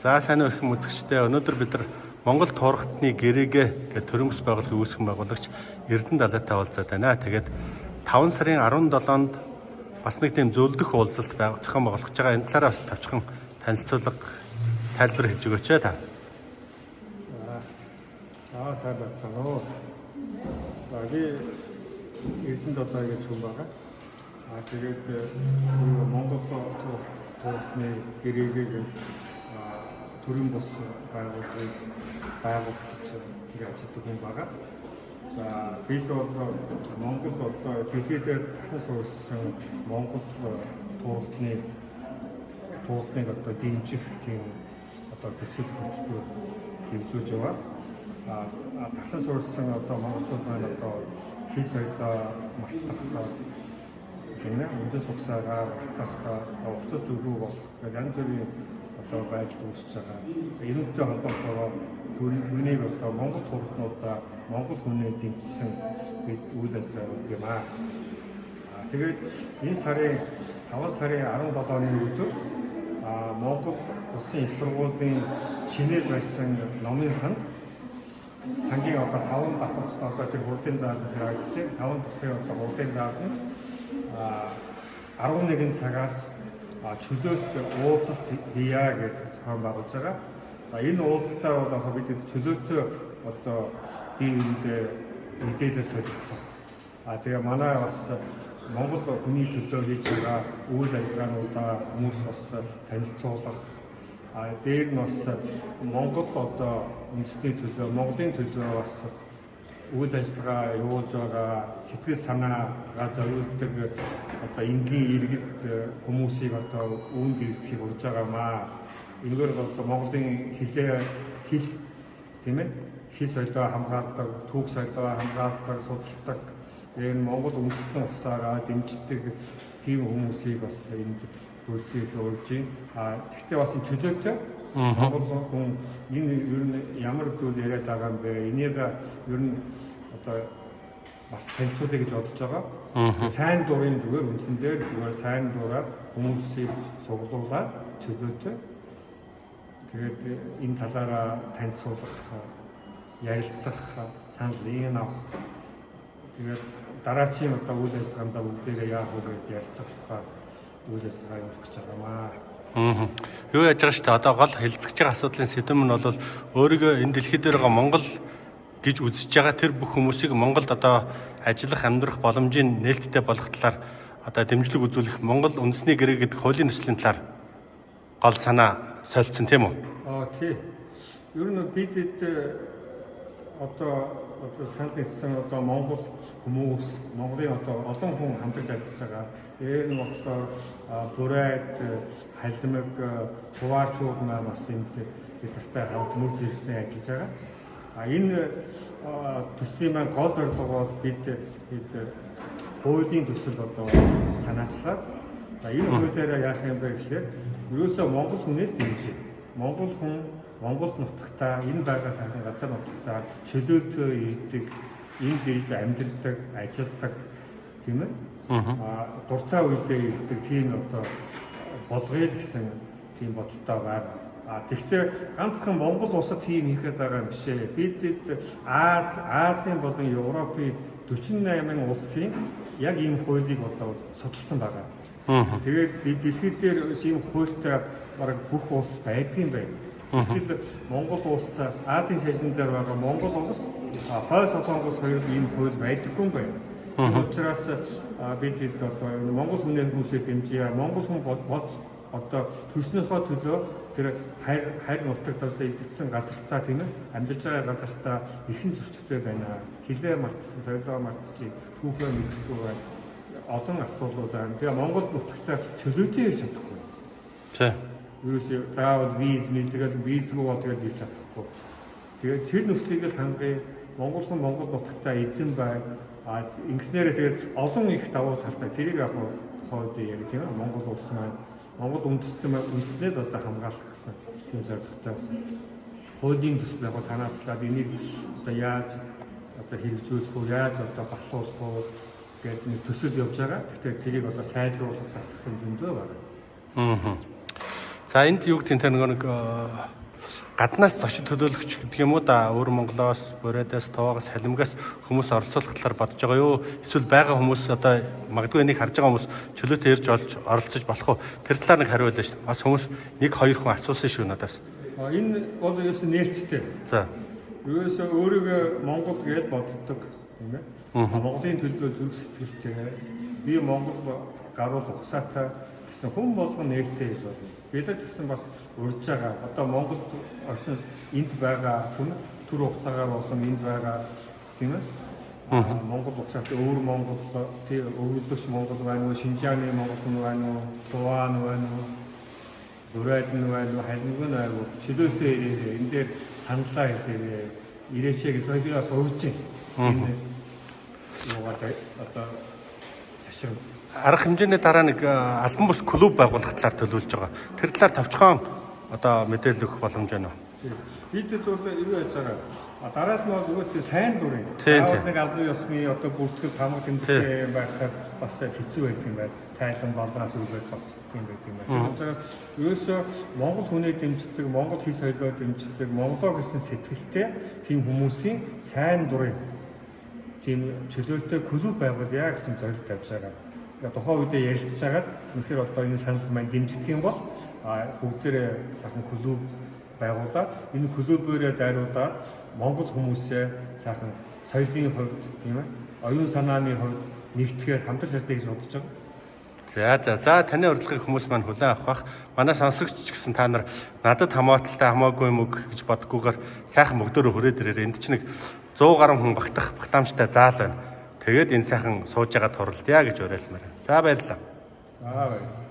За сайн уу их үзэгчдээ өнөөдөр бид нар Монгол туурхтны гэрээгээ гэх төрөмс байгууллагын үүсгэн байгуулагч Эрдэнэ Далайтай уулзаад байна. Тэгээд 5 сарын 17-нд бас нэг тийм зөвлөдөх уулзалт зохион байгуулах байгаа. Энэ талаараа бас тавчхан танилцуулга тайлбар хэлж өгөөч та. Сайн байна уу. Би Эрдэнэ Далай гэж хүн байгаа. Тэгээд Монгол туурхтны гэрээгээ төрийн бус байгууллагыг байгуулж ажилладаг хүн байгаа. За бид Монгол одоо дэлхийд дахин суурьсан Монгол туурхтныг одоо дэмжих тийм одоо төсөл хөтөлбөр хэрэгжүүлж байгаа. Дахин суурьсан одоо монголчууд маань одоо хэл соёлоо мартах гэнэ үндэс сугсаагаа мартах уцаж өгөө болох янз бүрийн одоо байдал үүсэж байгаа. Энэтэй холбоотойгоор түүнийг одоо Монгол туурхтнуудаа Монгол хүнээ дэмжсэн бид үйл ажиллагаа явуулдаг юм аа. Тэгээд энэ сарын 5 сарын 17-ны өдөр Монгол Улсын их сургуулийн шинээр байсан номын сангийн одоо 5 давхар одоо тэр хурдын заалд хэрэгжиж 5 давхрын одоо хурдын заалд нь 11 цагаас чөлөөт уулзалт хийя гэж зохион байгуулж байгаа. Энэ уулзалтаар бол яг бид чөлөөтэй одоо биеинд мэдээлэл солилцох. Тэгээ манай бас Монгол хүний төлөө хийж байгаа үйл ажиллагаануудаа хүмүүс бас танилцуулах. Дээр нь бас Монгол одоо үндэсний төлөө, Монголын төлөө бас үйл ажиллагаа явуулж байгаа сэтгэл санаагаа зориулдаг одоо энгийн иргэд хүмүүсийг одоо үүнд иргэхийг урьж байгаамаа. Энэгээр одоо Монголын хэл тийм ээ хэл соёлоо хамгаалдаг, түүх соёлоо хамгаалдаг, судалдаг, энэ Монгол үндэстэн усаараа дэмждэг тийм хүмүүсийг бас энд үйлцгийг урьж байна. Гэхдээ бас чөлөөтэй Монгол хүн энэ ер нь ямар зүйл яриад байгаа юм бэ? Энийг ер нь одоо бас танилцуулъя гэж бодож байгаа. Сайн дурын зүгээр үндсэндээ зүгээр сайн дураар хүмүүсийг цуглуулаад чөлөөтэй. Тэгээд энэ талаараа танилцуулах, ярилцах, санал авах. Тэгээд дараачийн одоо үйл ажиллагаанд бүгдээрээ яах вэ гэж ярилцах тухай үйл ажиллагаа явуулах гэж байгаамаа. Юу яаж байгаа шүү дээ. Одоо гол хэлцэж байгаа асуудлын сэдэв нь бол өөрийгөө энэ дэлхий дээр байгаа Монгол гэж үзэж байгаа тэр бүх хүмүүсийг Монголд одоо ажиллах, амьдрах боломжийн нээлттэй болох талаар одоо дэмжлэг үзүүлэх Монгол үндэсний гэрээ гэдэг хуулийн төслийн талаар гол санаа солилцсон тийм үү? Тий. Ер нь бид одоо санд нэгдсэн одоо Монгол хүмүүс, Монголын одоо олон хүн хамтарч ажиллаж байгаа. Энэ нь болохоор Бурайд, Халимаг, Хуваачууд маань бас энд бидэртэй хамт мөр зэрэгсэн ажиллаж байгаа. Энэ төслийн маань гол зорилго бол бид хуулийн төсөл одоо санаачлаад энэ хуулиараа яах юм бэ гэхээр ерөөсөө Монгол хүнээр дэмжиж Монгол хүн Монголд нутагтаа энэ байгаа сайхан газар нутагтаа чөлөөтэй ирдэг, энд ирж амьдардаг, ажилладаг тийм ээ. Дуртай үедээ ирдэг тийм одоо болгоё гэсэн тийм бодолтой байгаа. Тэгэхдээ ганцхан Монгол улсад тийм хийхэд байгаа юм биш ээ. Бид Азийн болон Европын 48 улсын яг ийм хуулийг одоо судалсан байгаа. Тэгээд дэлхийд дээр ийм хуультай бараг бүх улс байдгийн байна. Гэтэл Монгол улс Азийн шашин дээр байгаа Монгол улс хойш Солонгос хоёр ийм хууль байдаггүй юм байна. Тийм учраас бид одоо Монгол хүнээ хүмүүсээ дэмжиж Монгол хүн болж одоо төрснөөхөө төлөө тэр хайр нутагтаас илтгэсэн газартаа тийм ээ амьдарч байгаа газартаа ихэн зөрчилтэй байна. Хилээ мартсан, соёлоо мартчих, түүхээ мэдэхгүй байна. Олон асуудлууд байна. Тэгээ Монгол нутагтаа чөлөөтэй ирж чадахгүй. Тийм. Юусе заавал визтэйгээр визгүй болдог ирж чадахгүй. Тэгээ тэр нөхцөлийг л хангая. Монгол хүн Монгол нутагтаа эзэн бай. Ингэснээр тэгээд олон их давуу талтай тэрийг яг хойд яг тийм ээ Монгол улс маань Монгол үндэстнээ одоо хамгаалах гэсэн тийм зорилготой хуулийн төсөл яг санаачлаад энийг одоо яаж одоо хэрэгжүүлэх үү, яаж одоо батлуулах уу гэдэг нэг төсөл явж байгаа. Гэхдээ тэрийг одоо сайжруулах засах юм зөндөө байна. За энд юу гэдэг нь нэг гаднаас зочид төлөөлөгч гэдэг юм уу да өөр Монголоос, Бурайдаас, Товоогоос, Халимгаас хүмүүс оролцуулах талаар бодож байгаа юу? Эсвэл байгаа хүмүүс одоо магадгүй энийг харж байгаа хүмүүс чөлөөтэй ирж олж оролцож болох уу? Тэр талаар нэг хариу байлаа шүү. Бас хүмүүс 1-2 хүн асуусан шүү надаас. Энэ бол ерөөсөө нээлттэй. За. Ерөөсөө өөрийгөө Монгол гэж боддог тийм ээ. Монголын төлөө зүг сэтгэлтэй. Би Монгол гаруул ухсаатай гэсэн хүн болгон нээлттэй гэж байна. Бид нар гэсэн бас урьж байгаа. Одоо Монгол оршин энд байгаа түр хугацаагаар болсон энд байгаа тийм ээ. Монгол ухсаатай өөр Монгол тийм өвлөж Монгол байна уу, Шинжааны Монгол хүн байна уу, Туван байна уу, Бурайд нь байна уу, Халимг нь байна уу, чөлөөтэй ирээ энэ дээр саналаа хэлээ ирээч гэж би бас урьж байна. Энэ одоо ташир Арга хэмжээний дараа нэг албан бус клуб байгуулах талаар төлөвлөж байгаа. Тэр талаар товчхон одоо мэдээлэл өгөх боломж байна уу? Бид бол юу яаж байгаа. Дараад нь бол өөдөө сайн дурын. Нэг албан ёсны одоо бүртгэл хамаг тэмдэгтэй байхад бас хэцүү байдаг юм байна. Тайлан балгаас үлдээд бас юм байдаг юм байна. Учраас ерөөсөө Монгол хүнээ дэмждэг, Монгол хэл соёлоо дэмждэг, Монголоо гэсэн сэтгэлтэй тийм хүмүүсийн сайн дурын тийм чөлөөтэй клуб байгуулъя гэсэн зорилт тавьж байгаа. Тухайн үедээ ярилцж хагаад үнэхээр одоо энэ санал маань дэмжих юм бол бүгдээрээ сайхан клуб байгуулад энэ клубээрээ дайруулаад Монгол хүмүүсээ сайхан соёлын хувьд тийм ээ оюун санааны хувьд нэгтгэхээр хамтарч ажиллая гэж бодож байгаа. За таны урилгыг хүмүүс маань хүлээн авах бах. Манай сонсогч ч гэсэн та нар надад хамааталтай хамаагүй юм уу гэж бодохгүйгээр сайхан мөгдөөрөө хүрээд ирээр энд чинь нэг 100 гаруй хүн багтах багтаамжтай заал байна. Тэгээд энэ сайхан сууж байгаа туралдъя гэж уриалмаар. За баярлалаа. Баярлалаа.